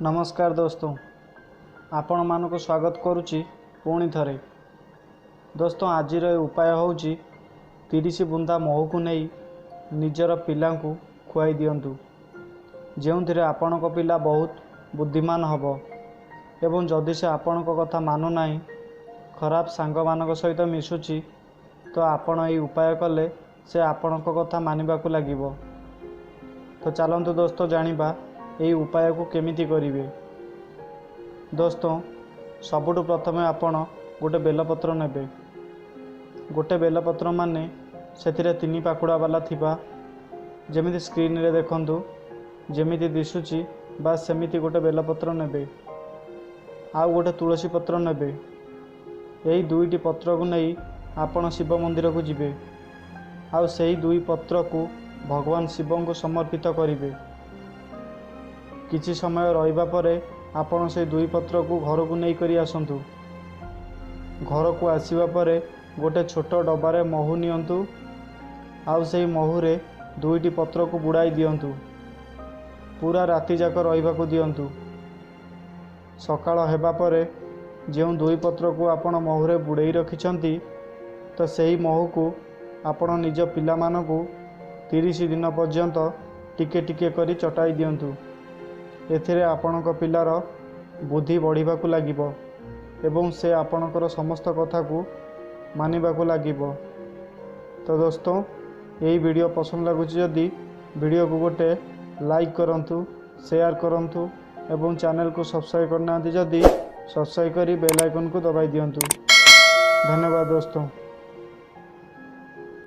नमस्कार दोस्तों, आपण मानक स्वागत करुच्ची पुणी थरे। दोस्तों आज उपाय होउची 30 बुंदा महू को नहीं निजर पिला खुआई दिंतु, जो आपण पिला बहुत बुद्धिमान हम एवं जदि से आपण कथा मानु नहीं खराब सांग मानक सहित मिशुची तो आपण ये उपाय कले से आपण कथा मानिबा को लागिबो। तो चलतु दोस्तों जानिबा यही उपाय को केमिति करिवे। दोस्तों सबुठु प्रथमे आपण गोटे बेलपत्र नेबे। गोटे बेलपत्र माने सेथिरे 3 पाखुड़ा वाला थिबा, जेमिति स्क्रीन रे देखंतु जेमिति दिसुची बस सेमिति गोटे बेलपत्र नेबे। आउ गोटे तुलसी पत्र नेबे। यही 2टी पत्र को नहीं आपण शिव मंदिर को जिबे। आउ सेही 2 पत्र को भगवान शिव को समर्पित करिवे। किछि समय रहिबा परे आपण से 2 पत्र को घर को नहीं करी आसंतु। घर को आसीबा परे गोटे छोट डबारे महू नियंतु। आउ से महू रे 2टी पत्र को बुड़ाई दियंतु। पूरा राति जाक रहिबा को दियंतु। सकाळ हेबा परे जो 2 पत्र को आपण महू रे बुड़ाई रखिछंती तो सही महू को आपण निज पिला मानकु 30 दिन पर्यंत टिके टिके करी चटाई दियंतु। एथिरे आपणक पिलार बुद्धि बढ़िबा को लागिबो एवं से आपणकर समस्त कथा को मानिबा को लागिबो। तो दोस्तों यही वीडियो पसंद लगुच जदि वीडियो को गोटे लाइक करंतु, शेयर करंतु एवं चैनल को सब्सक्राइब करना जदि सब्सक्राइब करी बेल आइकन को दबाई दियंतु। धन्यवाद दोस्तों।